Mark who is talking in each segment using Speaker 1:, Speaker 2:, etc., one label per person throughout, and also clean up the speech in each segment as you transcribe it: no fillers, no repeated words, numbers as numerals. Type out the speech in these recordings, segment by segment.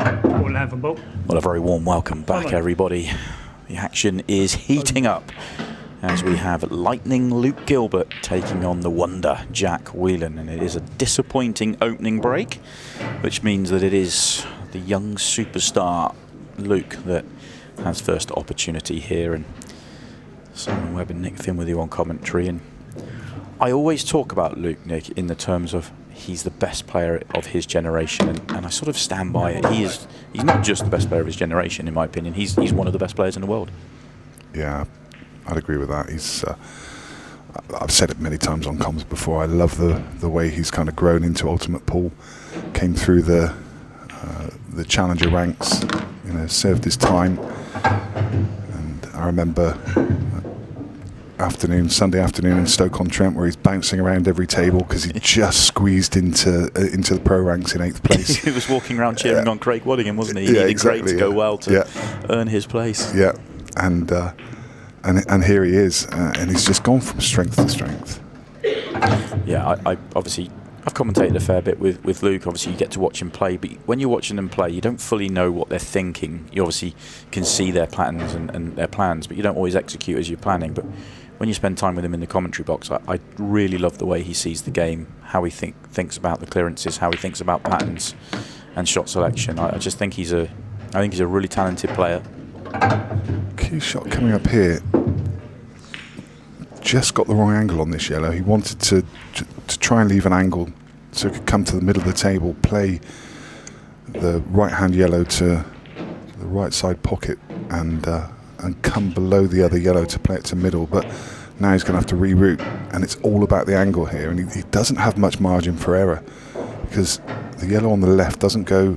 Speaker 1: Well, a very warm welcome back, everybody. The action is heating up as we have lightning Luke Gilbert taking on the wonder Jack Whelan, and it is a disappointing opening break, which means that it is the young superstar Luke that has first opportunity here. And Simon Webb and Nick Finn with you on commentary, and I always talk about Luke, Nick, in the terms of he's the best player of his generation, and I sort of stand by it. He's not just the best player of his generation, in my opinion. He's one of the best players in the world.
Speaker 2: Yeah, I'd agree with that. He's I've said it many times on comms before. I love the way he's kind of grown into ultimate pool, came through the challenger ranks, you know, served his time, and I remember Sunday afternoon in Stoke-on-Trent, where he's bouncing around every table because he just squeezed into the pro ranks in 8th place.
Speaker 1: He was walking around cheering on Craig Waddingham, wasn't he? He needed Craig to go well to earn his place.
Speaker 2: Yeah, and here he is, and he's just gone from strength to strength.
Speaker 1: Yeah, I've commentated a fair bit with Luke. Obviously, you get to watch him play, but when you're watching them play, you don't fully know what they're thinking. You obviously can see their patterns and their plans, but you don't always execute as you're planning. But when you spend time with him in the commentary box, I really love the way he sees the game, how he thinks about the clearances, how he thinks about patterns and shot selection. I just think he's a really talented player.
Speaker 2: Key shot coming up here. Just got the wrong angle on this yellow. He wanted to try and leave an angle so he could come to the middle of the table, play the right-hand yellow to the right side pocket, and come below the other yellow to play it to middle. But now he's going to have to reroute, and it's all about the angle here. And he doesn't have much margin for error because the yellow on the left doesn't go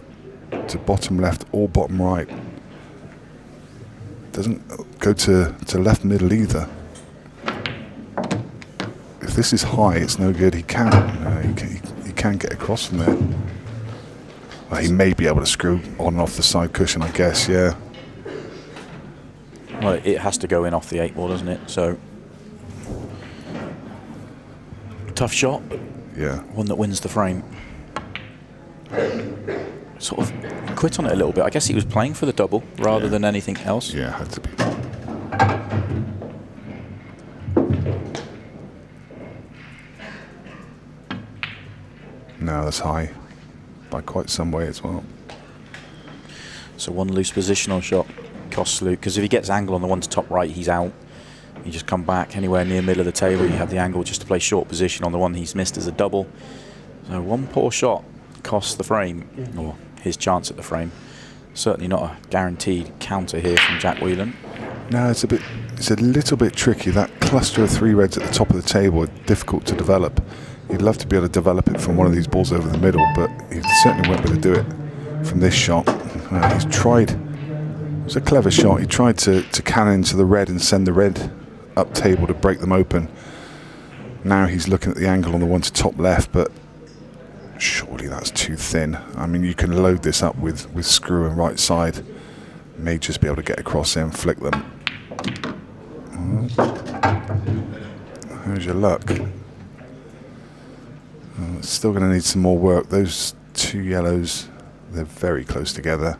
Speaker 2: to bottom left or bottom right. Doesn't go to left middle either. If this is high, it's no good. He can't get across from there. Well, he may be able to screw on and off the side cushion, I guess. Yeah.
Speaker 1: Well, it has to go in off the 8 ball, doesn't it? So tough shot.
Speaker 2: Yeah.
Speaker 1: One that wins the frame. Sort of quit on it a little bit. I guess he was playing for the double rather than anything else.
Speaker 2: Yeah, had to be. No, that's high by quite some way as well.
Speaker 1: So one loose positional shot costs Luke, because if he gets angle on the one to top right, he's out. You just come back anywhere near middle of the table, you have the angle just to play short position on the one he's missed as a double. So one poor shot costs the frame, or his chance at the frame. Certainly not a guaranteed counter here from Jack Whelan.
Speaker 2: No, it's a little bit tricky. That cluster of 3 reds at the top of the table are difficult to develop. You'd love to be able to develop it from one of these balls over the middle, but he certainly won't be able to do it from this shot. He's tried. It was a clever shot. He tried to cannon into the red and send the red up table to break them open. Now he's looking at the angle on the one to top left, but surely that's too thin. I mean, you can load this up with screw and right side. May just be able to get across there and flick them. How's your luck? It's still going to need some more work. Those 2 yellows, they're very close together.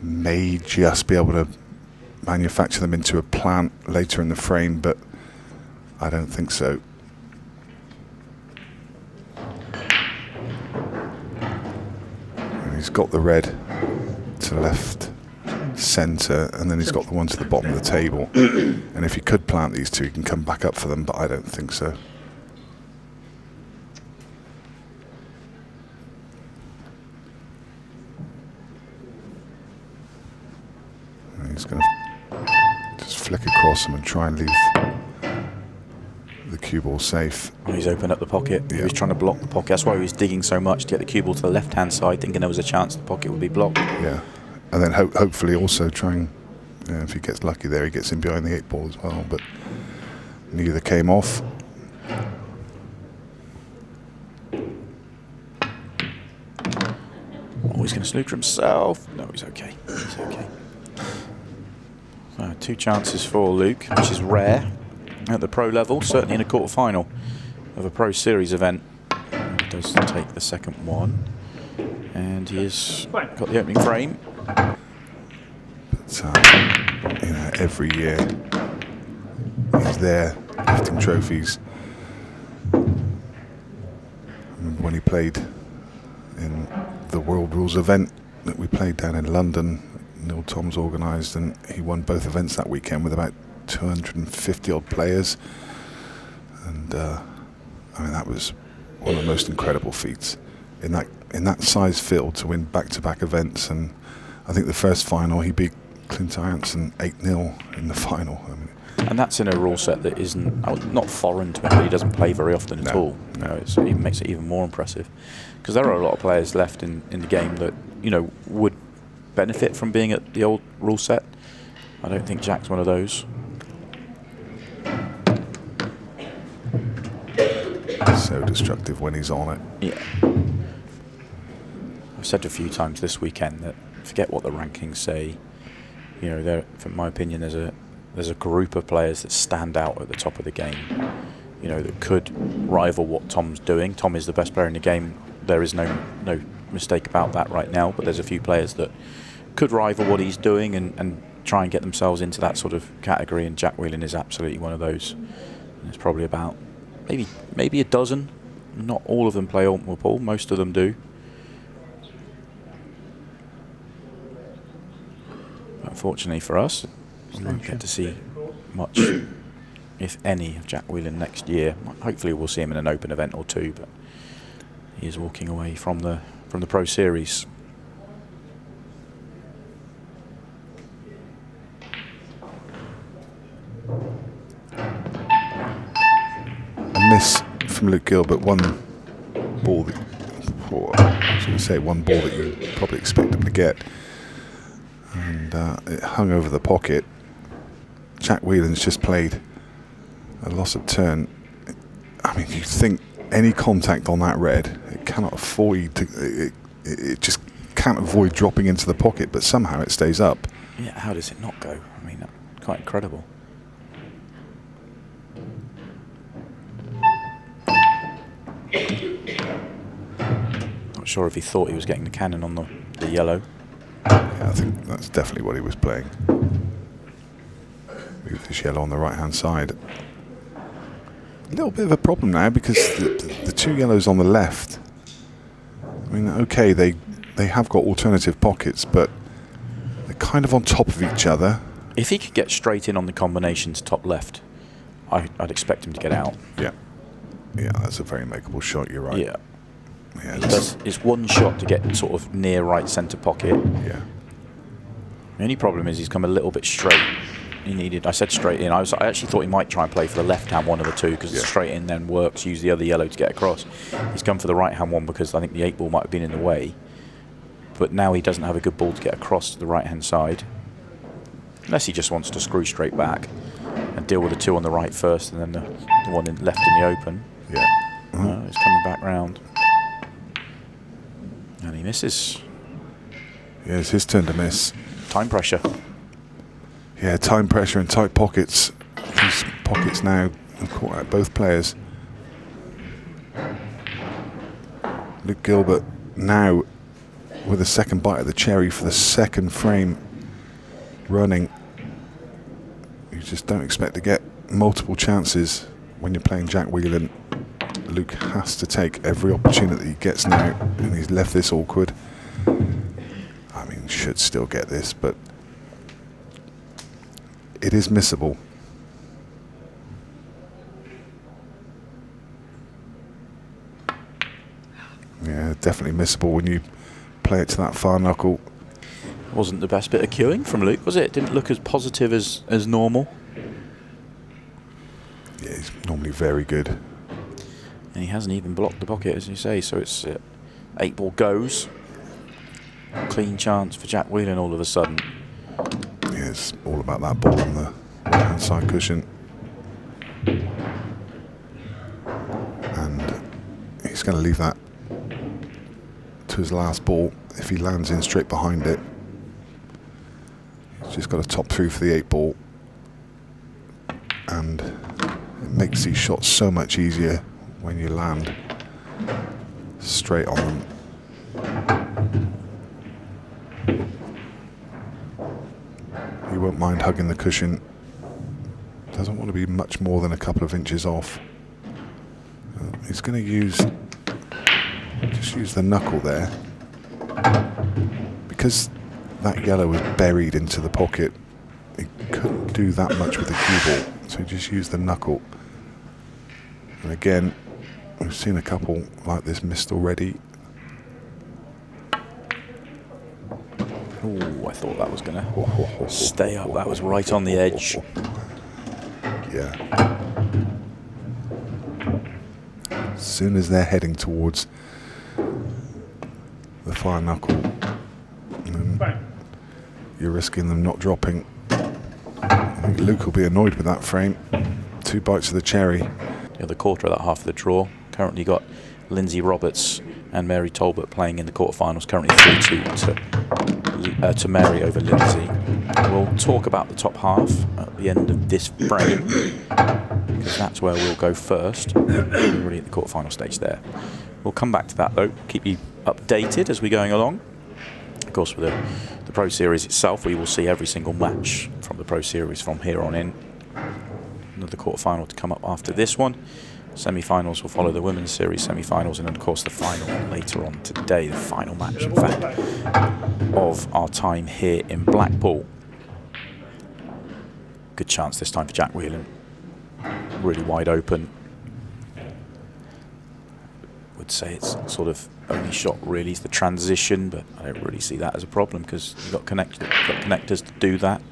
Speaker 2: May just be able to manufacture them into a plant later in the frame, but I don't think so. And he's got the red to left centre, and then he's got the one to the bottom of the table. And if he could plant these 2, he can come back up for them, but I don't think so. He's going to just flick across them and try and leave the cue ball safe.
Speaker 1: Well, he's opened up the pocket. Yeah. He was trying to block the pocket. That's why he was digging so much to get the cue ball to the left-hand side, thinking there was a chance the pocket would be blocked.
Speaker 2: Yeah, and then hopefully also trying, if he gets lucky there, he gets in behind the 8 ball as well, but neither came off.
Speaker 1: Oh, he's going to snooker himself. No, he's okay. He's okay. 2 chances for Luke, which is rare at the pro level, certainly in a quarter-final of a pro series event. He does take the second one. And he has got the opening frame.
Speaker 2: But, you know, every year he's there lifting trophies. I remember when he played in the World Rules event that we played down in London, Neil Toms organised, and he won both events that weekend with about 250 odd players. And I mean, that was one of the most incredible feats in that size field to win back-to-back events. And I think the first final he beat Clint Ianson 8-0 in the final. I mean,
Speaker 1: and that's in a rule set that isn't not foreign to him, but he doesn't play very often at all. You know, it even makes it even more impressive, because there are a lot of players left in the game that, you know, would benefit from being at the old rule set. I don't think Jack's one of those.
Speaker 2: So destructive when he's on it.
Speaker 1: Yeah. I've said a few times this weekend that forget what the rankings say. You know, there, from my opinion, there's a group of players that stand out at the top of the game. You know, that could rival what Tom's doing. Tom is the best player in the game. There is no mistake about that right now. But there's a few players that could rival what he's doing and try and get themselves into that sort of category. And Jack Whelan is absolutely one of those. And it's probably about maybe a dozen. Not all of them play ultimate pool. Most of them do. Unfortunately for us, we won't get to see much, if any, of Jack Whelan next year. Hopefully we'll see him in an open event or two, but he is walking away from the Pro Series.
Speaker 2: A miss from Luke Gilbert, one ball that you probably expect him to get. And it hung over the pocket. Jack Whelan's just played a loss of turn. I mean, you think any contact on that red, it cannot avoid it just can't avoid dropping into the pocket, but somehow it stays up.
Speaker 1: Yeah, how does it not go? I mean, that's quite incredible. Not sure if he thought he was getting the cannon on the yellow.
Speaker 2: Yeah, I think that's definitely what he was playing. With this yellow on the right-hand side. A little bit of a problem now because the two yellows on the left, I mean, okay, they have got alternative pockets, but they're kind of on top of each other.
Speaker 1: If he could get straight in on the combinations top left, I'd expect him to get out.
Speaker 2: Yeah. Yeah, that's a very makeable shot, you're right.
Speaker 1: Yeah. It's one shot to get sort of near right centre pocket.
Speaker 2: Yeah.
Speaker 1: The only problem is he's come a little bit straight. I said straight in. I actually thought he might try and play for the left hand one of the two, because straight in then works, use the other yellow to get across. He's come for the right hand one because I think the 8 ball might have been in the way. But now he doesn't have a good ball to get across to the right hand side. Unless he just wants to screw straight back and deal with the 2 on the right first and then the one left in the open.
Speaker 2: Yeah.
Speaker 1: No, he's coming back round. And he misses.
Speaker 2: Yeah, it's his turn to miss.
Speaker 1: Time pressure.
Speaker 2: Yeah, time pressure and tight pockets. These pockets now have caught out both players. Luke Gilbert now with a second bite of the cherry for the second frame running. You just don't expect to get multiple chances when you're playing Jack Whelan. Luke has to take every opportunity he gets now, and he's left this awkward. I mean, should still get this, but it is missable. Yeah, definitely missable when you play it to that far knuckle.
Speaker 1: Wasn't the best bit of cueing from Luke, was it? It didn't look as positive as normal.
Speaker 2: Yeah, he's normally very good.
Speaker 1: And he hasn't even blocked the pocket, as you say, so it's 8 ball goes. Clean chance for Jack Whelan all of a sudden.
Speaker 2: Yeah, it's all about that ball on the right-hand side cushion. And he's going to leave that to his last ball if he lands in straight behind it. He's just got to top through for the 8 ball. And it makes these shots so much easier when you land straight on them. won't mind hugging the cushion. Doesn't want to be much more than a couple of inches off. He's going to just use the knuckle there. Because that yellow was buried into the pocket, he couldn't do that much with the cue ball, so he just used the knuckle. And again, we've seen a couple like this missed already.
Speaker 1: Oh, I thought that was going to stay up. That was right on the edge.
Speaker 2: Yeah. As soon as they're heading towards the fire knuckle, you're risking them not dropping. I think Luke will be annoyed with that frame. 2 bites of the cherry.
Speaker 1: The other quarter of that half of the draw. Currently got Lindsay Roberts and Mary Talbot playing in the quarterfinals. Currently 3-2 to Mary over Lindsay. We'll talk about the top half at the end of this frame, because that's where we'll go first. We're already at the quarterfinal stage there. We'll come back to that though, keep you updated as we're going along. Of course, with the Pro Series itself, we will see every single match from the Pro Series from here on in. Another quarterfinal to come up after this one. Semi-finals will follow the Women's Series semi-finals, and of course the final later on today, the final match, in fact, of our time here in Blackpool. Good chance this time for Jack Whelan. Really wide open. Would say it's sort of only shot really is the transition, but I don't really see that as a problem because you've got connectors to do that.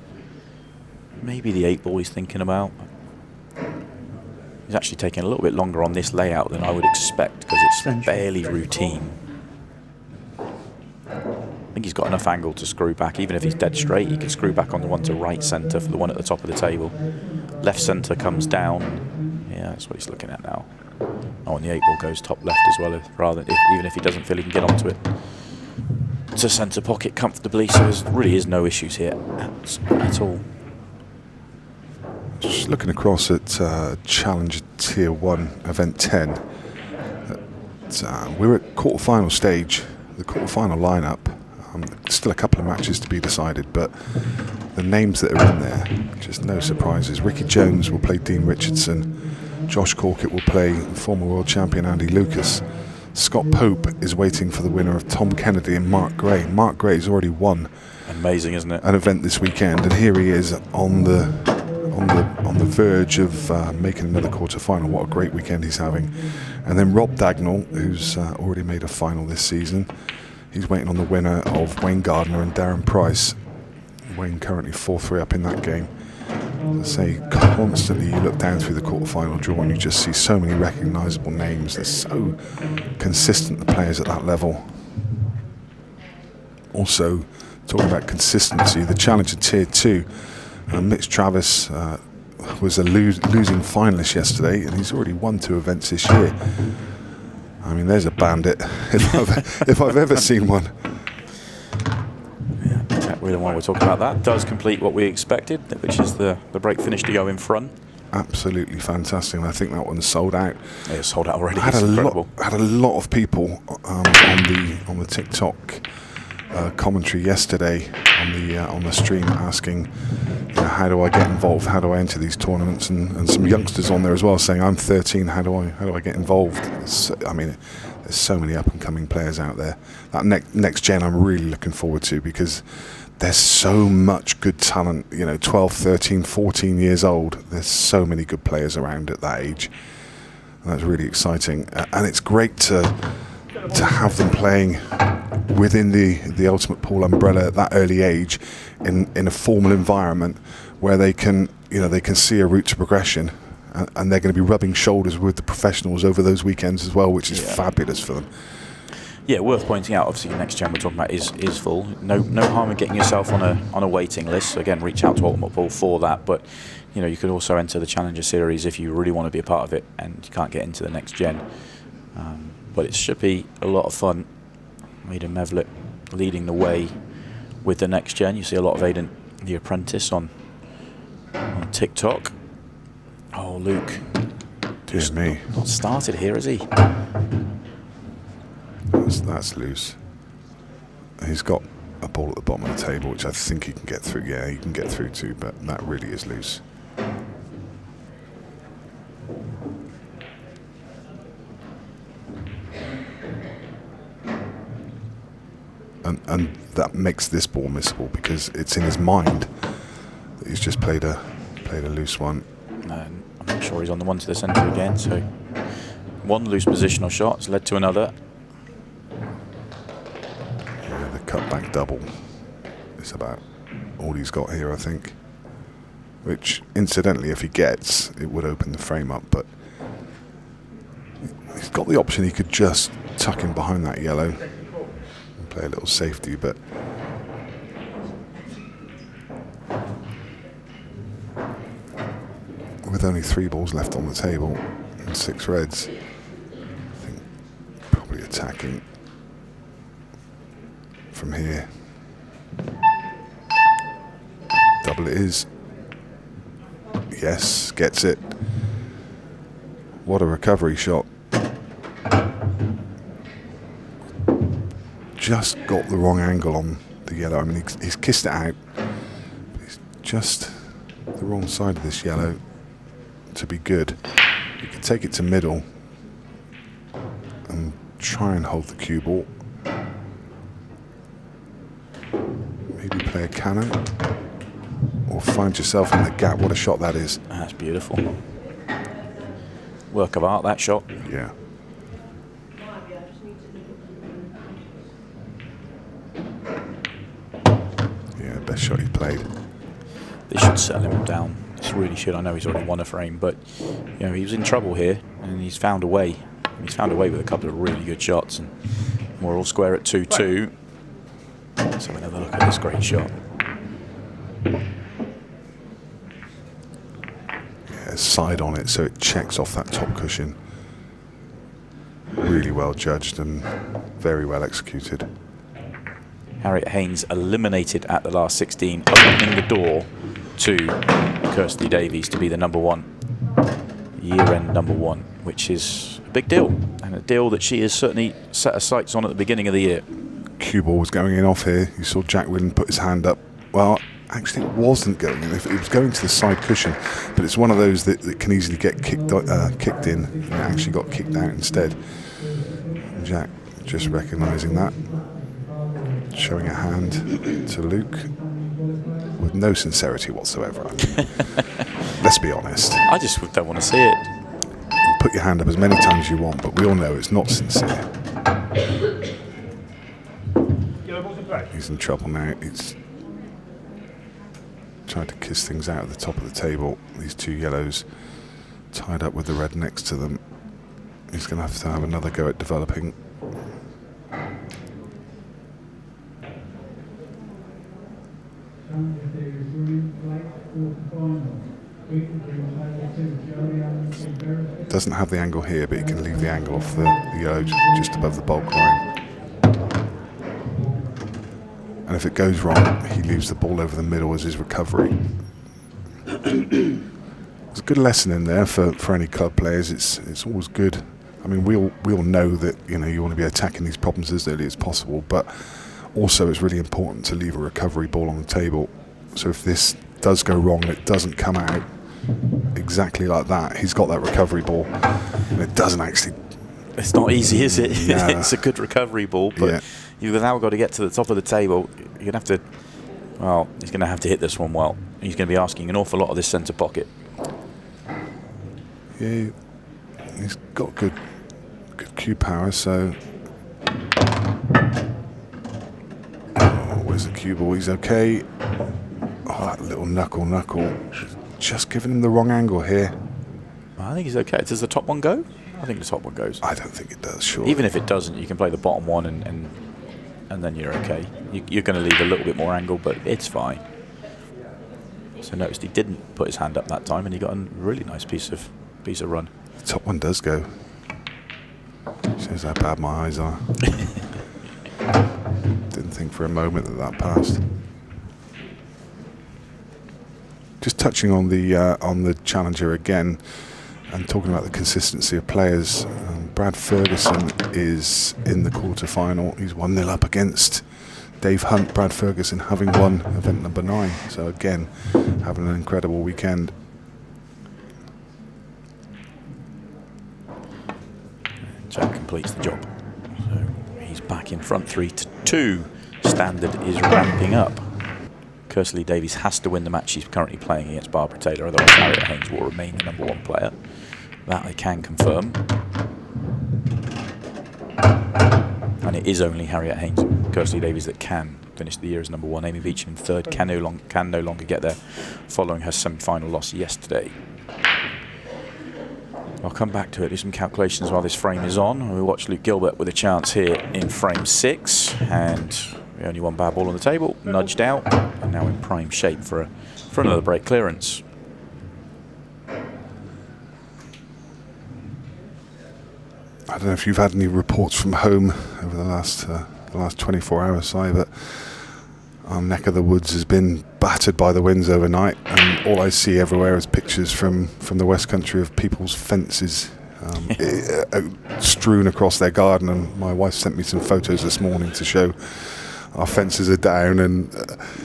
Speaker 1: Maybe the 8 ball he's thinking about. He's actually taking a little bit longer on this layout than I would expect because it's fairly routine. I think he's got enough angle to screw back. Even if he's dead straight, he can screw back on the one to right centre for the one at the top of the table. Left centre comes down. Yeah, that's what he's looking at now. Oh, and the 8 ball goes top left as well, even if he doesn't feel he can get onto it. To centre pocket comfortably, so there really is no issues here at all.
Speaker 2: Just looking across at Challenger Tier 1 Event 10. We're at quarterfinal stage, the quarterfinal lineup. Still a couple of matches to be decided, but the names that are in there, just no surprises. Ricky Jones will play Dean Richardson. Josh Corkett will play former world champion Andy Lucas. Scott Pope is waiting for the winner of Tom Kennedy and Mark Gray. Mark Gray's already won.
Speaker 1: Amazing, isn't it?
Speaker 2: An event this weekend, and here he is on the verge of making another quarter-final. What a great weekend he's having. And then Rob Dagnall, who's already made a final this season. He's waiting on the winner of Wayne Gardner and Darren Price. Wayne currently 4-3 up in that game. As I say, constantly you look down through the quarter-final draw and you just see so many recognisable names. They're so consistent, the players at that level. Also, talking about consistency, the Challenger Tier 2, Mitch Travis was a losing finalist yesterday, and he's already won 2 events this year. I mean, there's a bandit, if I've ever seen one.
Speaker 1: Yeah, Jack Whelan, while we're talking about that, does complete what we expected, which is the break finish to go in front.
Speaker 2: Absolutely fantastic, and I think that one's sold out.
Speaker 1: Yeah, it's sold out already.
Speaker 2: Had a lot of people on the TikTok commentary yesterday on the stream asking, how do I get involved? How do I enter these tournaments? And some youngsters on there as well saying, I'm 13. How do I get involved? I mean, there's so many up and coming players out there. That next gen, I'm really looking forward to, because there's so much good talent. 12, 13, 14 years old. There's so many good players around at that age, and that's really exciting. And it's great to have them playing within the Ultimate Pool umbrella at that early age, in a formal environment where they can see a route to progression, and they're going to be rubbing shoulders with the professionals over those weekends as well, which is fabulous for them.
Speaker 1: Yeah, worth pointing out, obviously the next gen we're talking about is full. No harm in getting yourself on a waiting list. So again, reach out to Ultimate Pool for that, but you could also enter the Challenger Series if you really want to be a part of it and you can't get into the next gen. But it should be a lot of fun. Aidan Mevlett leading the way with the next gen. You see a lot of Aidan the Apprentice on TikTok. Oh, Luke.
Speaker 2: Dear me.
Speaker 1: Not started here, is he?
Speaker 2: That's loose. He's got a ball at the bottom of the table, which I think he can get through. Yeah, he can get through to, but that really is loose. And that makes this ball missable because it's in his mind that he's just played a loose one.
Speaker 1: I'm not sure he's on the one to the centre again, so one loose positional shot has led to another.
Speaker 2: Yeah, the cutback double is about all he's got here, I think. Which, incidentally, if he gets, it would open the frame up, but he's got the option. He could just tuck in behind that yellow and play a little safety, but with only 3 balls left on the table and 6 reds, I think probably attacking from here. Double it is. Yes, gets it. What a recovery shot. Just got the wrong angle on the yellow. I mean, he's kissed it out, but he's just the wrong side of this yellow to be good. You can take it to middle and try and hold the cue ball. Maybe play a cannon or find yourself in the gap. What a shot that is.
Speaker 1: That's beautiful. Work of art, that shot.
Speaker 2: Yeah. Yeah, best shot he's played.
Speaker 1: This should settle him down. This really should. I know he's already won a frame, but you know, he was in trouble here, and he's found a way. He's found a way with a couple of really good shots, and we're all square at 2-2. Let's have another look at this great shot.
Speaker 2: Yeah, side on it, so it checks off that top cushion. Really well judged and very well executed.
Speaker 1: Harriet Haynes eliminated at the last 16, opening the door to Kirsty Davies to be the #1, year-end #1, which is a big deal, and a deal that she has certainly set her sights on at the beginning of the year.
Speaker 2: Cue ball was going in off here. You saw Jack Whelan put his hand up. Well, actually it wasn't going in. It was going to the side cushion, but it's one of those that can easily get kicked in, and it actually got kicked out instead. And Jack just recognising that, showing a hand to Luke with no sincerity whatsoever. I mean, let's be honest.
Speaker 1: I just don't want to see it.
Speaker 2: You can put your hand up as many times as you want, but we all know it's not sincere. He's in trouble now. He's tried to kiss things out at the top of the table. These 2 yellows tied up with the red next to them. He's going to have another go at developing. Doesn't have the angle here, but he can leave the angle off the yellow just above the bulk line. And if it goes wrong, he leaves the ball over the middle as his recovery. There's a good lesson in there for any club players. It's always good. I mean, we all know that you want to be attacking these problems as early as possible, but also it's really important to leave a recovery ball on the table. So if this does go wrong and it doesn't come out exactly like that, he's got that recovery ball, and it doesn't actually.
Speaker 1: It's not easy, is it?
Speaker 2: Yeah.
Speaker 1: It's a good recovery ball, but
Speaker 2: Yeah.
Speaker 1: you've now got to get to the top of the table. You're going to have to. Well, he's going to have to hit this one well. He's going to be asking an awful lot of this centre pocket.
Speaker 2: Yeah, he's got good cue power, so. Oh, where's the cue ball? He's okay. Oh, that little knuckle. Just giving him the wrong angle here.
Speaker 1: I think he's okay. Does the top one go? I think the top one goes.
Speaker 2: I don't think it does, sure.
Speaker 1: Even if it doesn't, you can play the bottom one and then you're okay. You're going to leave a little bit more angle, but it's fine. So noticed he didn't put his hand up that time, and he got a really nice piece of run.
Speaker 2: The top one does go. Shows how bad my eyes are. Didn't think for a moment that passed. Just touching on the challenger again, and talking about the consistency of players. Brad Ferguson is in the quarterfinal. He's 1-0 up against Dave Hunt, Brad Ferguson having won event number 9. So again, having an incredible weekend.
Speaker 1: Jack completes the job. So he's back in front 3-2. Standard is ramping up. Kersley Davies has to win the match she's currently playing against Barbara Taylor, otherwise Harriet Haynes will remain the #1 player. That I can confirm. And it is only Harriet Haynes, Kersley Davies, that can finish the year as #1. Amy Beecham in third can no longer get there following her semi-final loss yesterday. I'll come back to it, do some calculations while this frame is on. We watch Luke Gilbert with a chance here in frame 6, and only one bad ball on the table, nudged out, and now in prime shape for another break clearance.
Speaker 2: I don't know if you've had any reports from home over the last 24 hours, Si, but our neck of the woods has been battered by the winds overnight, and all I see everywhere is pictures from the West Country of people's fences strewn across their garden. And my wife sent me some photos this morning to show our fences are down, and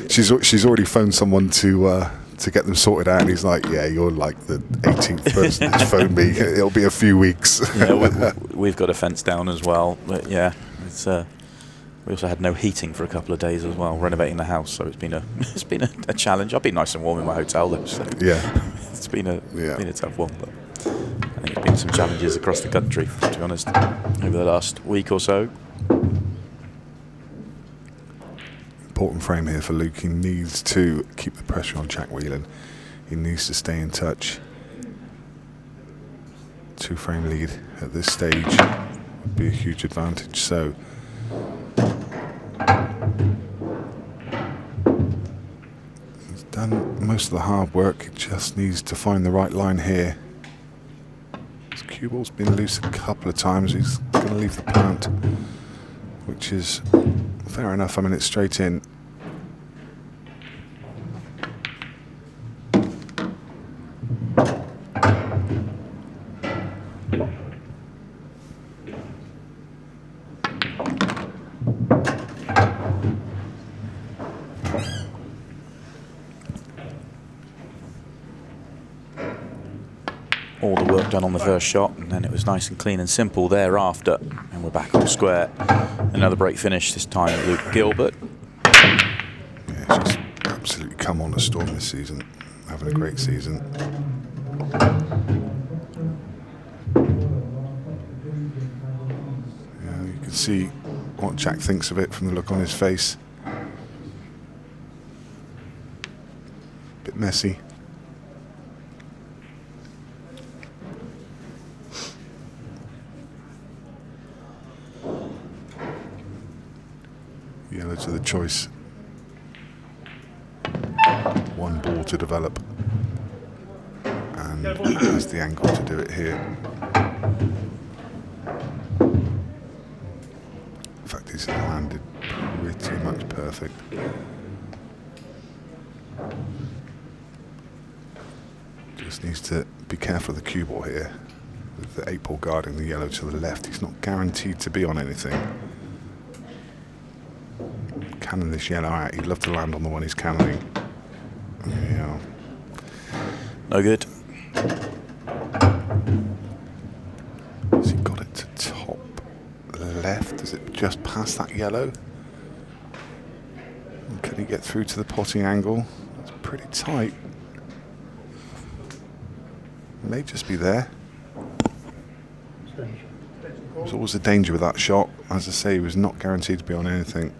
Speaker 2: she's already phoned someone to get them sorted out, and he's like, yeah, you're like the 18th person that's phoned me. It'll be a few weeks.
Speaker 1: Yeah, we've got a fence down as well, but yeah, it's we also had no heating for a couple of days as well, renovating the house, so it's been a challenge. I've been nice and warm in my hotel though, so
Speaker 2: yeah,
Speaker 1: it's been a tough one, but I think it's been some challenges across the country, to be honest, over the last week or so.
Speaker 2: Important frame here for Luke. He needs to keep the pressure on Jack Whelan. He needs to stay in touch. 2-frame lead at this stage would be a huge advantage. So he's done most of the hard work. He just needs to find the right line here. His cue ball's been loose a couple of times. He's going to leave the plant, which is fair enough. I mean, it's straight in.
Speaker 1: All the work done on the first shot, and then it was nice and clean and simple thereafter, and we're back all square. Another break finish, this time Luke Gilbert.
Speaker 2: Yeah, she's absolutely come on a storm this season, having a great season. Yeah, you can see what Jack thinks of it from the look on his face. Bit messy. Yellow to the choice. One ball to develop, and has the angle to do it here. In fact, he's landed pretty much perfect. Just needs to be careful of the cue ball here, with the 8-ball guarding the yellow to the left. He's not guaranteed to be on anything. Cannon this yellow out. He'd love to land on the one he's cannoning. Yeah.
Speaker 1: No good.
Speaker 2: Has he got it to top left? Is it just past that yellow? And can he get through to the potting angle? It's pretty tight. May just be there. There's always a danger with that shot. As I say, he was not guaranteed to be on anything.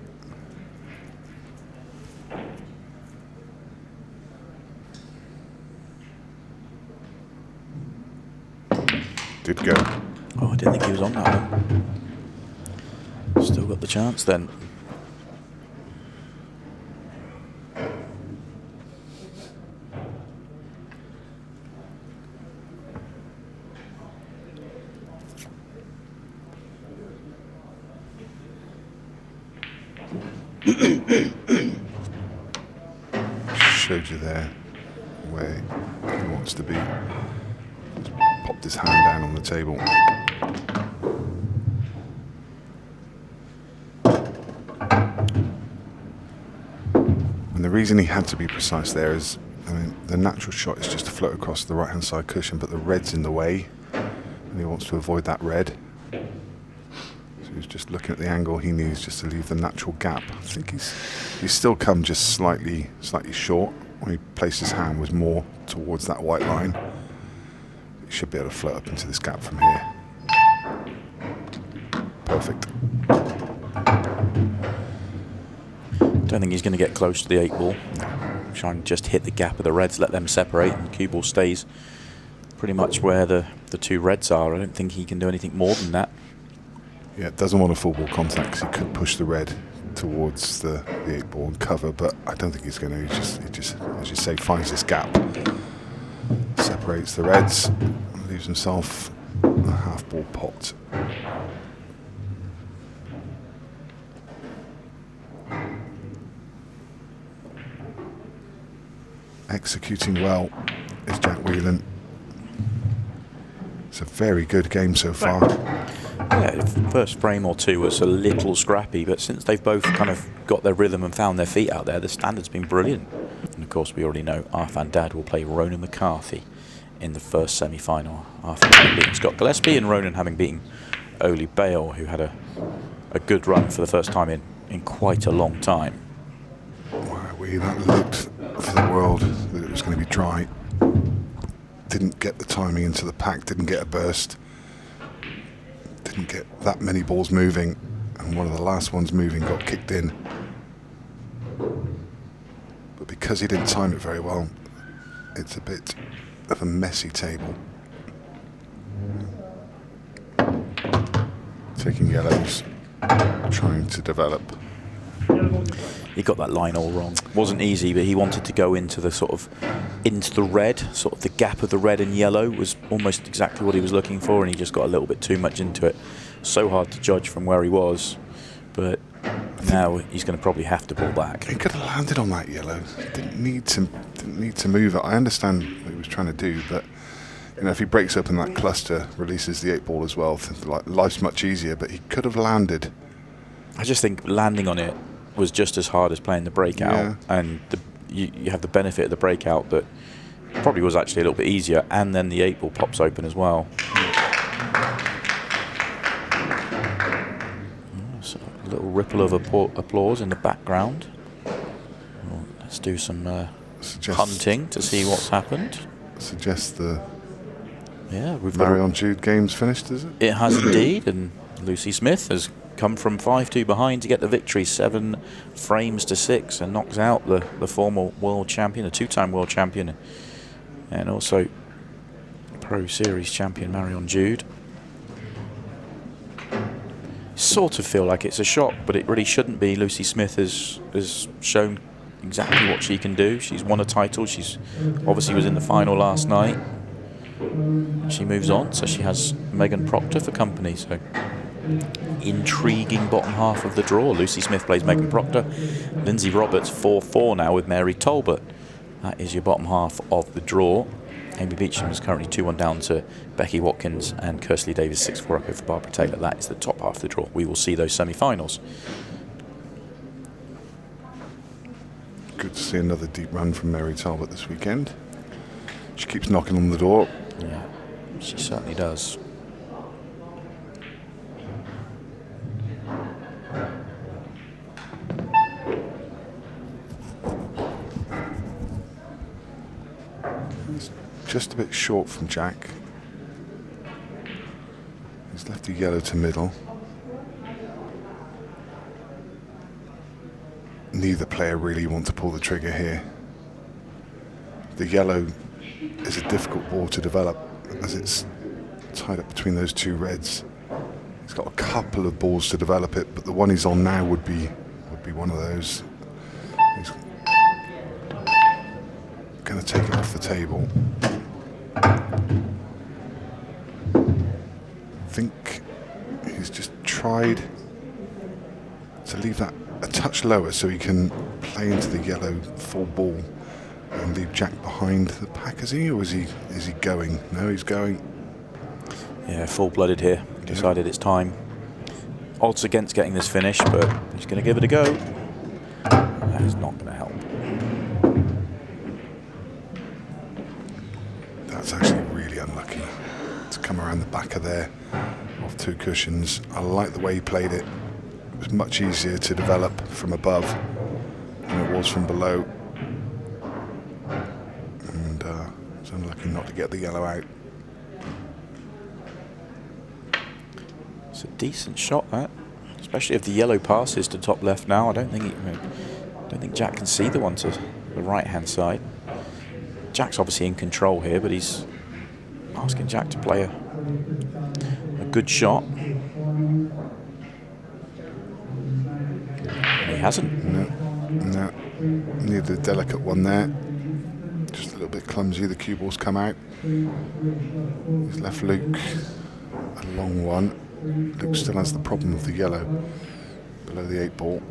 Speaker 2: Did go.
Speaker 1: Oh, I didn't think he was on that one. Still got the chance then.
Speaker 2: Showed you there where he wants to be. Popped his hand down on the table. reason he had to be precise there is, I mean, the natural shot is just to float across the right-hand side cushion, but the red's in the way, and he wants to avoid that red. So he's just looking at the angle he needs just to leave the natural gap. I think he's still come just slightly short. When he placed his hand was more towards that white line. He should be able to float up into this gap from here. Perfect.
Speaker 1: Don't think he's going to get close to the 8 ball. Try and just hit the gap of the reds, let them separate, and cue ball stays pretty much where the 2 reds are. I don't think he can do anything more than that.
Speaker 2: Yeah, doesn't want a full ball contact because he could push the red towards the 8 ball and cover, but I don't think he's going to. He just, as you say, finds this gap, separates the reds, and leaves himself a half ball pot. Executing well is Jack Whelan. It's a very good game so far.
Speaker 1: Yeah, the first frame or 2 was a little scrappy, but since they've both kind of got their rhythm and found their feet out there, the standard's been brilliant. And of course, we already know Arfan Dad will play Ronan McCarthy in the first semi-final. Arfan having beaten Scott Gillespie, and Ronan having beaten Oli Bale, who had a good run for the first time in quite a long time.
Speaker 2: Wow, that looked for the world that it was going to be dry. Didn't get the timing into the pack, didn't get a burst, didn't get that many balls moving, and one of the last ones moving got kicked in. But because he didn't time it very well, it's a bit of a messy table. Taking yellows, trying to develop.
Speaker 1: He got that line all wrong. Wasn't easy, but he wanted to go into the red, sort of the gap of the red and yellow was almost exactly what he was looking for, and he just got a little bit too much into it. So hard to judge from where he was, but now he's going to probably have to pull back.
Speaker 2: He could have landed on that yellow. Didn't need to move it. I understand what he was trying to do, but if he breaks open that cluster, releases the 8 ball as well, life's much easier. But he could have landed.
Speaker 1: I just think landing on it was just as hard as playing the breakout, and you have the benefit of the breakout that probably was actually a little bit easier, and then the 8 ball pops open as well. So a little ripple of applause in the background. Well, let's do some hunting to see what's happened.
Speaker 2: Suggests the
Speaker 1: we've
Speaker 2: Marion Jude game's finished, is it?
Speaker 1: It has indeed, and Lucy Smith has come from 5-2 behind to get the victory, 7 frames to 6, and knocks out the former world champion, a 2-time world champion, and also Pro Series champion Marion Jude. Sort of feel like it's a shock, but it really shouldn't be. Lucy Smith has shown exactly what she can do. She's won a title. She's obviously was in the final last night. She moves on, so she has Megan Proctor for company. So intriguing bottom half of the draw. Lucy Smith plays Megan Proctor. Lindsay Roberts 4-4 now with Mary Talbot. That is your bottom half of the draw. Amy Beecham is currently 2-1 down to Becky Watkins, and Kersley Davis 6-4 up over Barbara Taylor. That is the top half of the draw. We will see those semi-finals.
Speaker 2: Good to see another deep run from Mary Talbot this weekend. She keeps knocking on the door.
Speaker 1: Yeah, she certainly does.
Speaker 2: Just a bit short from Jack. He's left the yellow to middle. Neither player really want to pull the trigger here. The yellow is a difficult ball to develop as it's tied up between those 2 reds. He's got a couple of balls to develop it, but the one he's on now would be one of those. He's going to take it off the table. I think he's just tried to leave that a touch lower so he can play into the yellow full ball and leave Jack behind the pack, is he? Or is he going? No, he's going.
Speaker 1: Yeah, full-blooded here. Decided it's time. Odds against getting this finish, but he's going to give it a go. That is not going to help.
Speaker 2: come around the back of there, off 2 cushions. I like the way he played it. It was much easier to develop from above than it was from below. And it's unlucky not to get the yellow out.
Speaker 1: It's a decent shot, that. Especially if the yellow passes to top left now. I don't think Jack can see the one to the right-hand side. Jack's obviously in control here, but he's asking Jack to play a good shot. And he hasn't.
Speaker 2: No. Needed a delicate one there. Just a little bit clumsy. The cue ball's come out. He's left Luke a long one. Luke still has the problem of the yellow below the 8 ball.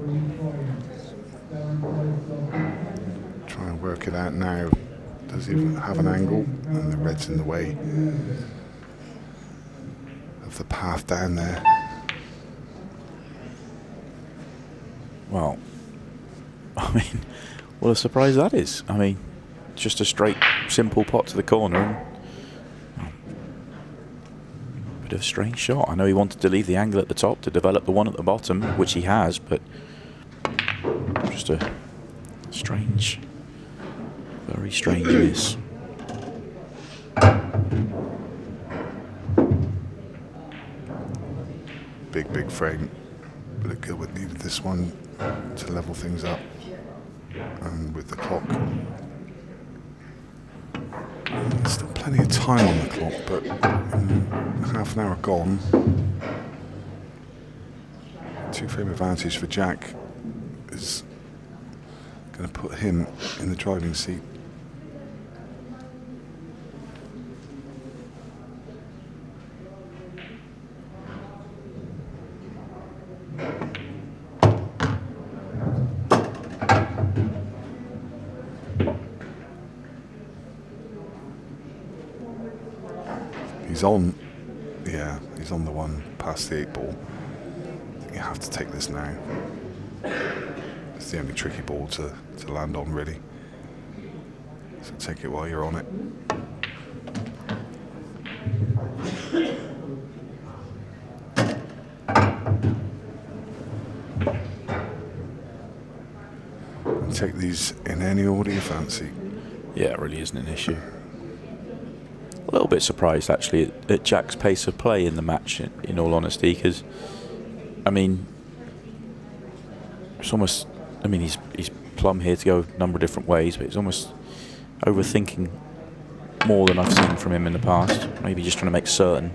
Speaker 2: Try and work it out now. Does he have an angle? And the red's in the way of the path down there.
Speaker 1: Well, I mean, what a surprise that is. I mean, just a straight, simple pot to the corner. And, bit of a strange shot. I know he wanted to leave the angle at the top to develop the one at the bottom, which he has, but just a strange, very strange miss.
Speaker 2: Big frame. But Gilbert needed this one to level things up. And with the clock, there's still plenty of time on the clock, but half an hour gone. 2-frame advantage for Jack is going to put him in the driving seat. He's on the one past the 8 ball. You have to take this now. It's the only tricky ball to land on, really. So take it while you're on it. And take these in any order you fancy.
Speaker 1: Yeah, it really isn't an issue. A little bit surprised actually at Jack's pace of play in the match, in all honesty, because I mean, it's almost, I mean, he's plumb here to go a number of different ways, but he's almost overthinking more than I've seen from him in the past. Maybe just trying to make certain.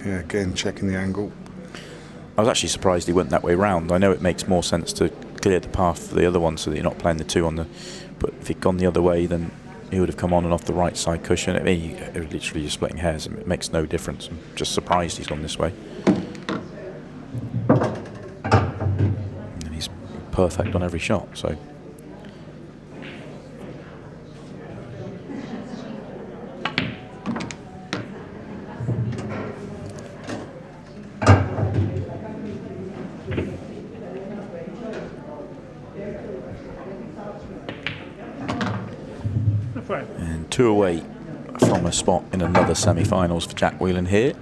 Speaker 2: Yeah, again checking the angle.
Speaker 1: I was actually surprised he went that way round. I know it makes more sense to clear the path for the other one so that you're not playing the 2 on the... But if he'd gone the other way, then he would have come on and off the right side cushion. I mean, it was literally just splitting hairs. It makes no difference. I'm just surprised he's gone this way. And he's perfect on every shot, so... And 2 away from a spot in another semi-finals for Jack Whelan here.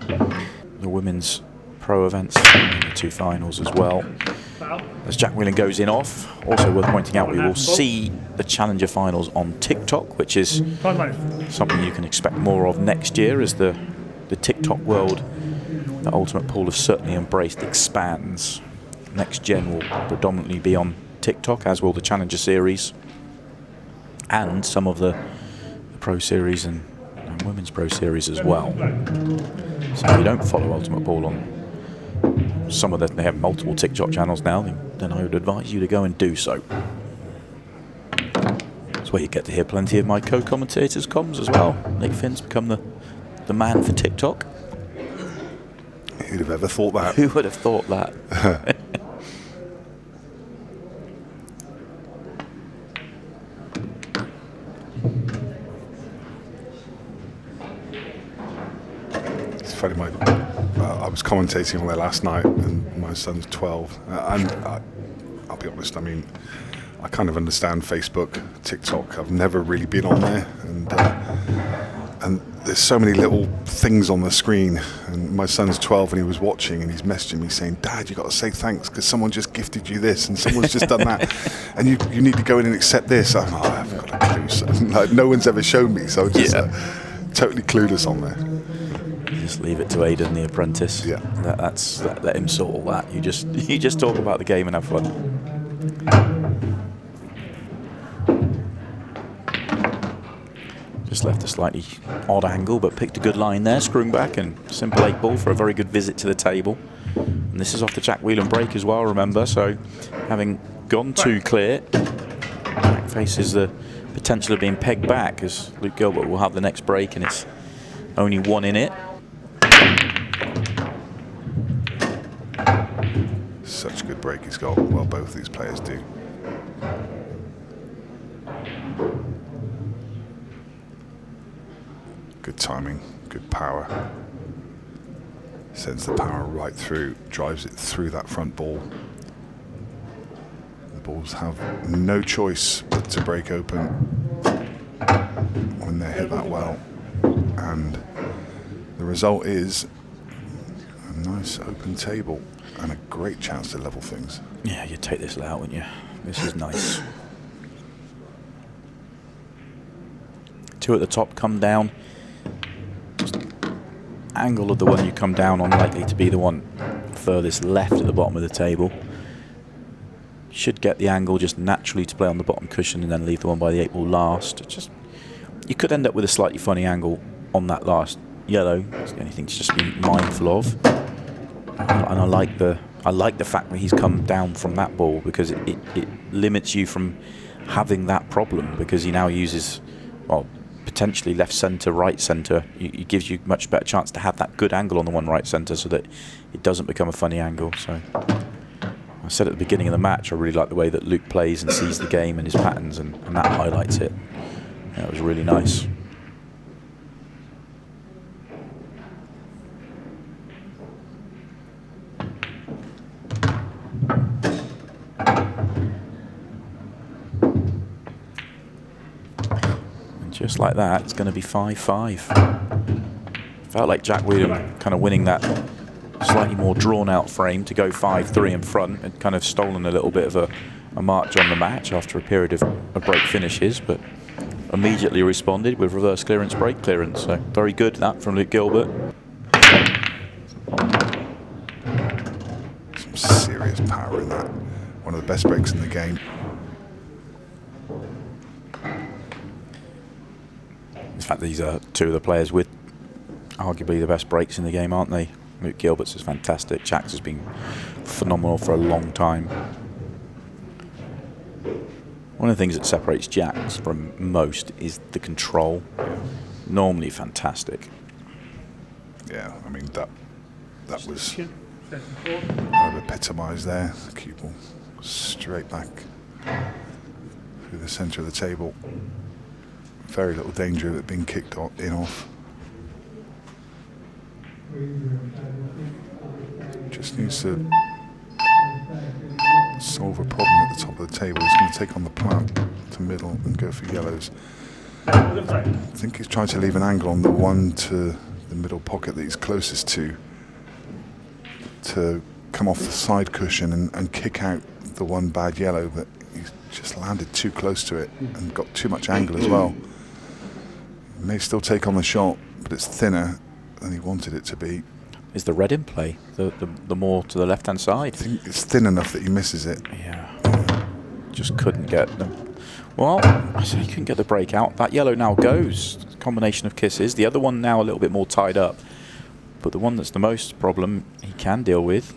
Speaker 1: The women's pro events in the 2 finals as well. As Jack Whelan goes in off, also worth pointing out, we will see the Challenger finals on TikTok, which is something you can expect more of next year as the TikTok world, the Ultimate Pool have certainly embraced, expands. Next gen will predominantly be on TikTok, as will the Challenger series and some of the Pro Series and Women's Pro Series as well. So if you don't follow Ultimate Pool on some of they have multiple TikTok channels now, then I would advise you to go and do so. That's where you get to hear plenty of my co-commentators' comms as well. Nick Finn's become the man for TikTok.
Speaker 2: Who'd have ever thought that?
Speaker 1: Who would have thought that?
Speaker 2: Funny, I was commentating on there last night, and my son's 12, and I'll be honest, I mean, I kind of understand Facebook, TikTok. I've never really been on there, and there's so many little things on the screen. And my son's 12 and he was watching, and he's messaging me saying, "Dad, you got to say thanks because someone just gifted you this, and someone's just done that, and you need to go in and accept this." I'm like, "Oh, I haven't got a clue." So, like, no one's ever shown me, so I'm just totally clueless on there.
Speaker 1: Just leave it to Aidan, the apprentice.
Speaker 2: Yeah.
Speaker 1: Let him sort all that. You just talk about the game and have fun. Just left a slightly odd angle, but picked a good line there, screwing back, and simple 8-ball for a very good visit to the table. And this is off the Jack Whelan break as well, remember, so having gone too clear, Jack faces the potential of being pegged back, as Luke Gilbert will have the next break, and it's only one in it.
Speaker 2: Such a good break he's got. Well, both these players do. Good timing, good power. Sends the power right through, drives it through that front ball. The balls have no choice but to break open when they hit that well. And the result is a nice open table and a great chance to level things.
Speaker 1: Yeah, you'd take this out, wouldn't you? This is nice. 2 at the top, come down. Angle of the one you come down on likely to be the one furthest left at the bottom of the table. Should get the angle just naturally to play on the bottom cushion and then leave the one by the 8-ball last. You could end up with a slightly funny angle on that last yellow. It's the only thing to just be mindful of. And I like the fact that he's come down from that ball, because it limits you from having that problem, because he now uses, well, potentially left centre, right centre. It gives you much better chance to have that good angle on the one right centre, so that it doesn't become a funny angle. So I said at the beginning of the match, I really like the way that Luke plays and sees the game and his patterns, and that highlights it. That was really nice. Just like that, it's going to be 5-5. Felt like Jack Whelan kind of winning that slightly more drawn-out frame to go 5-3 in front. Had kind of stolen a little bit of a march on the match after a period of break finishes, but immediately responded with reverse clearance, break clearance. So very good, that from Luke Gilbert.
Speaker 2: Some serious power in that. One of the best breaks in the game.
Speaker 1: In fact, these are 2 of the players with arguably the best breaks in the game, aren't they? Luke Gilbert's is fantastic. Jack's has been phenomenal for a long time. One of the things that separates Jack's from most is the control. Normally fantastic.
Speaker 2: Yeah, I mean, that was kind of epitomised there. The cue ball straight back through the centre of the table. Very little danger of it being kicked in off. Just needs to solve a problem at the top of the table. He's going to take on the plant to middle and go for yellows. I think he's trying to leave an angle on the one to the middle pocket that he's closest to come off the side cushion and kick out the one bad yellow, but he's just landed too close to it and got too much angle as well. He may still take on the shot, but it's thinner than he wanted it to be.
Speaker 1: Is the red in play? The more to the left-hand side?
Speaker 2: I think it's thin enough that he misses it.
Speaker 1: Yeah. Just couldn't get them. Well, I said he couldn't get the break out. That yellow now goes. Combination of kisses. The other one now a little bit more tied up. But the one that's the most problem he can deal with.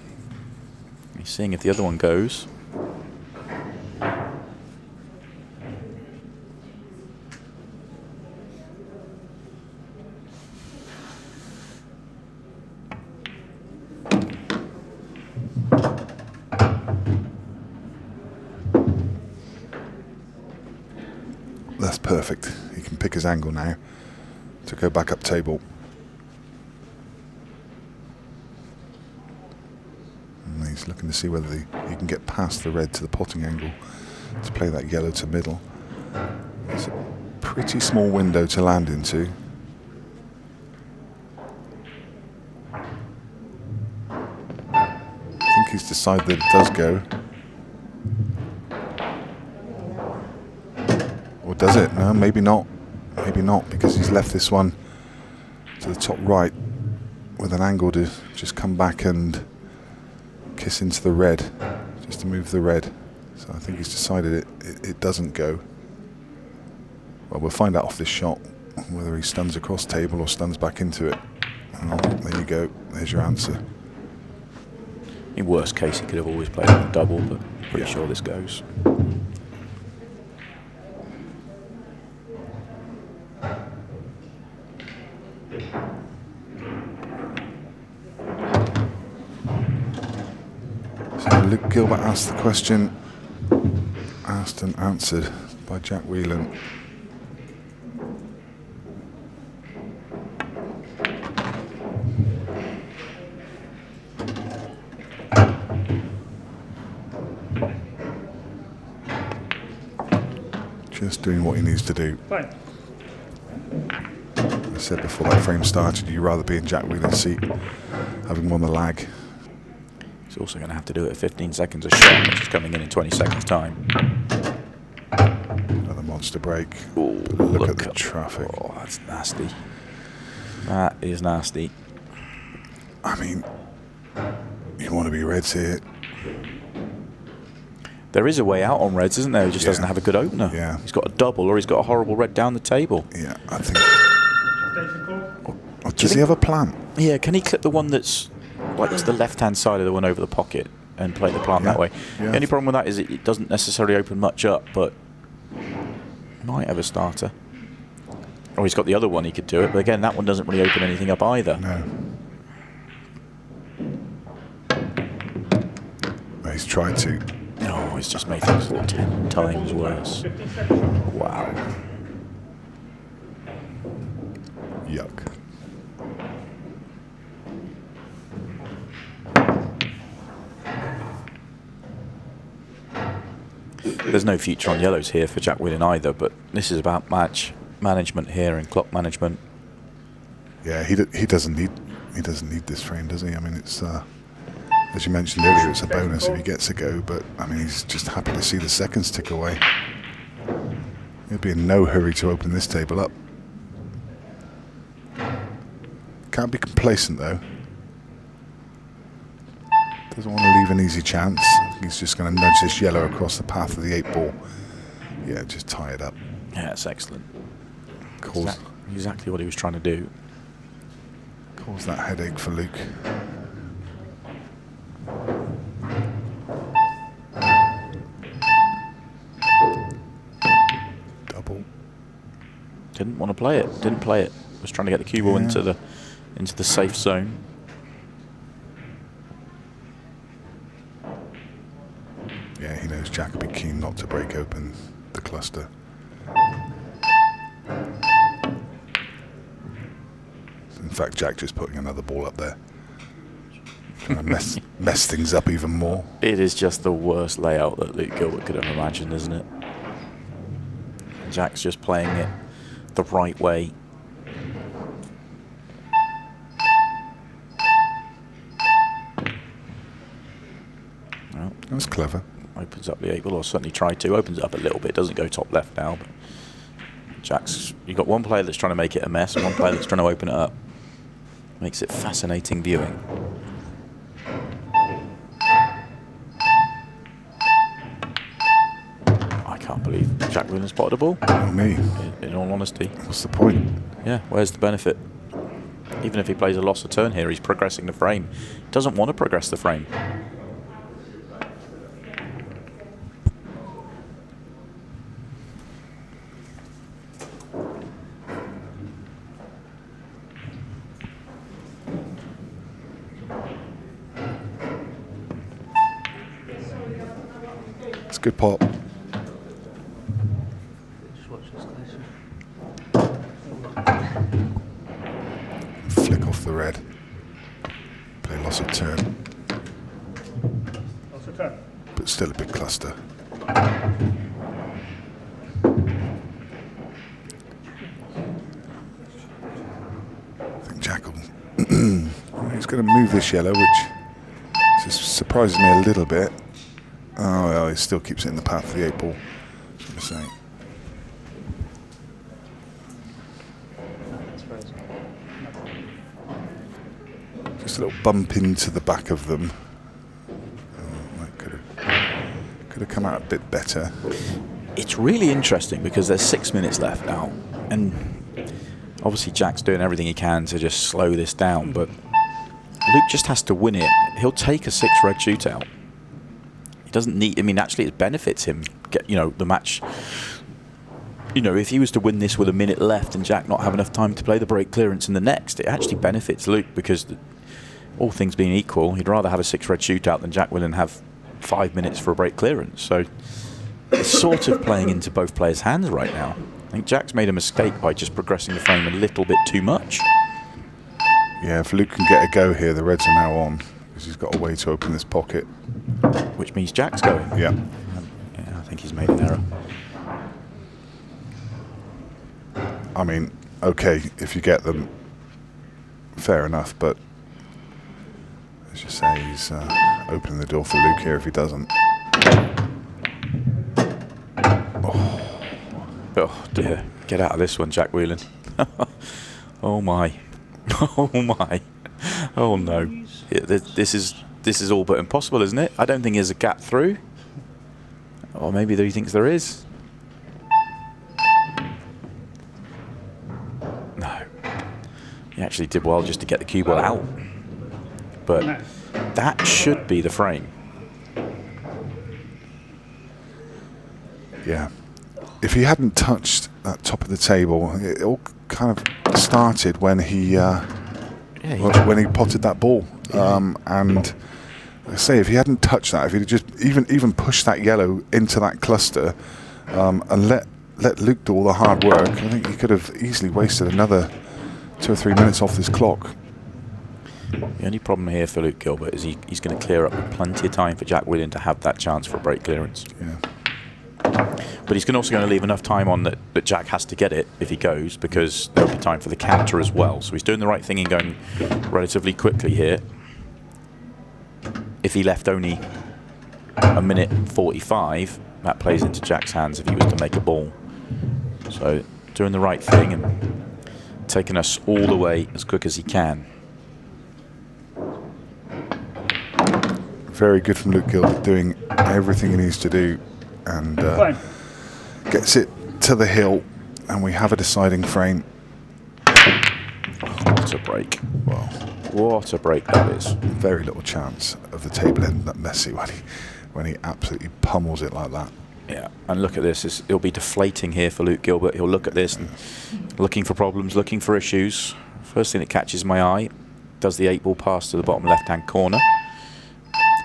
Speaker 1: He's seeing if the other one goes.
Speaker 2: That's perfect. He can pick his angle now to go back up table. And he's looking to see whether he can get past the red to the potting angle to play that yellow to middle. It's a pretty small window to land into. I think he's decided that it does go. Or does it? No, maybe not. Maybe not, because he's left this one to the top right with an angle to just come back and kiss into the red, just to move the red. So I think he's decided it doesn't go. Well, we'll find out off this shot whether he stuns across table or stuns back into it. Oh, there you go. There's your answer.
Speaker 1: In worst case, he could have always played on a double, but pretty sure this goes.
Speaker 2: So Luke Gilbert asked the question, asked and answered by Jack Whelan. Just doing what he needs to do.
Speaker 3: Fine.
Speaker 2: I said before that frame started, you'd rather be in Jack Whelan's seat, having won the lag.
Speaker 1: He's also going to have to do it at 15 seconds a shot, which is coming in 20 seconds' time.
Speaker 2: Another monster break.
Speaker 1: Ooh,
Speaker 2: look at the traffic.
Speaker 1: Oh, that's nasty. That is nasty.
Speaker 2: I mean, you want to be reds here.
Speaker 1: There is a way out on reds, isn't there? He just doesn't have a good opener.
Speaker 2: Yeah.
Speaker 1: He's got a double, or he's got a horrible red down the table.
Speaker 2: Yeah, I think. Oh, does he have a plan?
Speaker 1: Yeah, can he clip the one that's like to the left-hand side of the one over the pocket and play the plant that way?
Speaker 2: Yeah.
Speaker 1: The only problem with that is it doesn't necessarily open much up, but he might have a starter. Or he's got the other one, he could do it, but again, that one doesn't really open anything up either.
Speaker 2: No. He's tried to.
Speaker 1: No, it's just made things 10 times worse. Wow.
Speaker 2: Yuck.
Speaker 1: There's no future on yellows here for Jack Whelan either, but this is about match management here and clock management.
Speaker 2: Yeah, he doesn't need this frame, does he? I mean, it's as you mentioned earlier, it's a bonus if he gets a go, but I mean, he's just happy to see the seconds tick away. He'll be in no hurry to open this table up. Can't be complacent though. Doesn't want to leave an easy chance. He's just going to nudge this yellow across the path of the 8-ball. Yeah, just tie it up.
Speaker 1: Yeah, that's excellent.
Speaker 2: Cause
Speaker 1: exactly what he was trying to do.
Speaker 2: Cause that headache for Luke. Double.
Speaker 1: Didn't want to play it. Didn't play it. Was trying to get the cue ball into the safe zone.
Speaker 2: Yeah, he knows Jack will be keen not to break open the cluster. In fact, Jack just putting another ball up there. Trying to mess things up even more.
Speaker 1: It is just the worst layout that Luke Gilbert could have imagined, isn't it? Jack's just playing it the right way. Well,
Speaker 2: That was clever.
Speaker 1: opens up the 8-ball, or certainly tried to. Opens it up a little bit. Doesn't go top left now, but you've got one player that's trying to make it a mess and one player that's trying to open it up. Makes it fascinating viewing. I can't believe Jack Whelan spotted a ball.
Speaker 2: Oh, me.
Speaker 1: In all honesty.
Speaker 2: What's the point?
Speaker 1: Yeah, where's the benefit? Even if he plays a loss of turn here, he's progressing the frame. He doesn't want to progress the frame.
Speaker 2: It's a good pop. Flick off the red. Play loss of turn.
Speaker 3: Loss of turn.
Speaker 2: But still a big cluster. think Jack will... he's going to move this yellow, which just surprises me a little bit. Oh, well, he still keeps it in the path of the 8 ball. That's what I'm saying. Just a little bump into the back of them. Oh, that could have come out a bit better.
Speaker 1: It's really interesting because there's 6 minutes left now, and obviously Jack's doing everything he can to just slow this down, but Luke just has to win it. He'll take a 6 red shootout. He doesn't need... I mean, actually it benefits him, the match. If he was to win this with a minute left and Jack not have enough time to play the break clearance in the next, it actually benefits Luke because all things being equal, he'd rather have a 6 red shootout than Jack Whelan have 5 minutes for a break clearance. So it's sort of playing into both players' hands right now. I think Jack's made a mistake by just progressing the frame a little bit too much.
Speaker 2: Yeah, if Luke can get a go here, the reds are now on because he's got a way to open this pocket.
Speaker 1: Which means Jack's going.
Speaker 2: Yeah.
Speaker 1: Yeah, I think he's made an error.
Speaker 2: I mean, okay, if you get them, fair enough, but let's just say he's opening the door for Luke here if he doesn't.
Speaker 1: Oh dear, get out of this one, Jack Whelan. Oh my. Oh my. Oh no. This is all but impossible, isn't it? I don't think there's a gap through. Or maybe he thinks there is. No. He actually did well just to get the cue ball out. But that should be the frame.
Speaker 2: Yeah. If he hadn't touched that top of the table, it all kind of started when he when he potted that ball. And like I say, if he hadn't touched that, if he'd just even pushed that yellow into that cluster and let Luke do all the hard work, I think he could have easily wasted another 2 or 3 minutes off this clock.
Speaker 1: The only problem here for Luke Gilbert is he's going to clear up with plenty of time for Jack Whelan to have that chance for a break clearance.
Speaker 2: Yeah.
Speaker 1: But he's also going to leave enough time on that Jack has to get it if he goes, because there'll be time for the counter as well. So he's doing the right thing in going relatively quickly here. If he left only a minute 45, that plays into Jack's hands if he was to make a ball. So doing the right thing and taking us all the way as quick as he can.
Speaker 2: Very good from Luke Gilbert, doing everything he needs to do, and gets it to the hill, and we have a deciding frame.
Speaker 1: What a break.
Speaker 2: Well,
Speaker 1: what a break that is.
Speaker 2: Very little chance of the table ending up messy when he absolutely pummels it like that.
Speaker 1: Yeah, and look at this. It'll be deflating here for Luke Gilbert. He'll look at this and looking for problems, looking for issues. First thing that catches my eye, does the 8 ball pass to the bottom left-hand corner,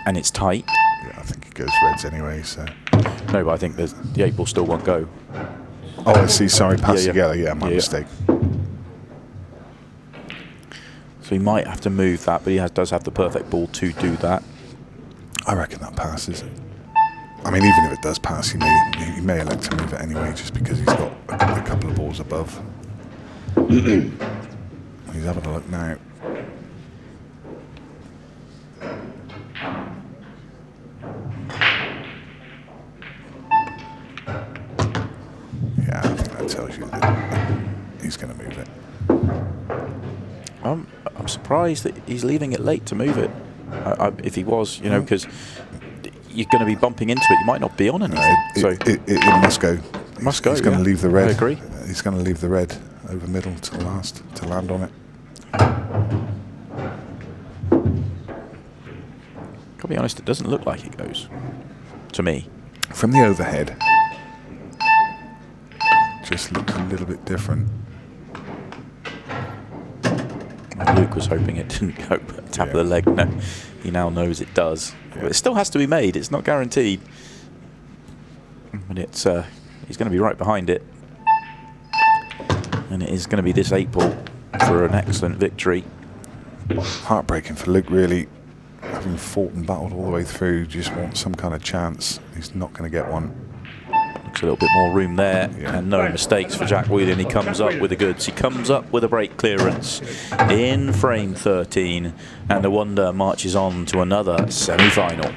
Speaker 1: and it's tight.
Speaker 2: Yeah, I think it goes reds anyway, so...
Speaker 1: No, but I think the 8 ball still won't go.
Speaker 2: Oh, I see. Sorry, pass together. Yeah, my
Speaker 1: Yeah.
Speaker 2: mistake.
Speaker 1: So he might have to move that, but he does have the perfect ball to do that.
Speaker 2: I reckon that passes. I mean, even if it does pass, he may elect to move it anyway, just because he's got a couple of balls above. He's having a look now. Yeah, I think that tells you that he's going to move it.
Speaker 1: I'm surprised that he's leaving it late to move it. If he was, because you're going to be bumping into it, you might not be on anything.
Speaker 2: It must go.
Speaker 1: Must go.
Speaker 2: He's going to leave the red.
Speaker 1: I agree.
Speaker 2: He's going to leave the red over middle to last to land on it.
Speaker 1: I'll be honest, it doesn't look like it goes to me.
Speaker 2: From the overhead, just looks a little bit different.
Speaker 1: Luke was hoping it didn't go, but tap of the leg. No, he now knows it does.
Speaker 2: Yeah.
Speaker 1: But it still has to be made. It's not guaranteed. But it's he's going to be right behind it, and it is going to be this 8 ball for an excellent victory.
Speaker 2: Heartbreaking for Luke, really. having fought and battled all the way through, just wants some kind of chance. He's not going to get one.
Speaker 1: Looks a little bit more room there,
Speaker 2: Yeah.
Speaker 1: and no mistakes for Jack Whelan. He comes up with the goods. He comes up with a break clearance in frame 13, and the Wonder marches on to another semi-final.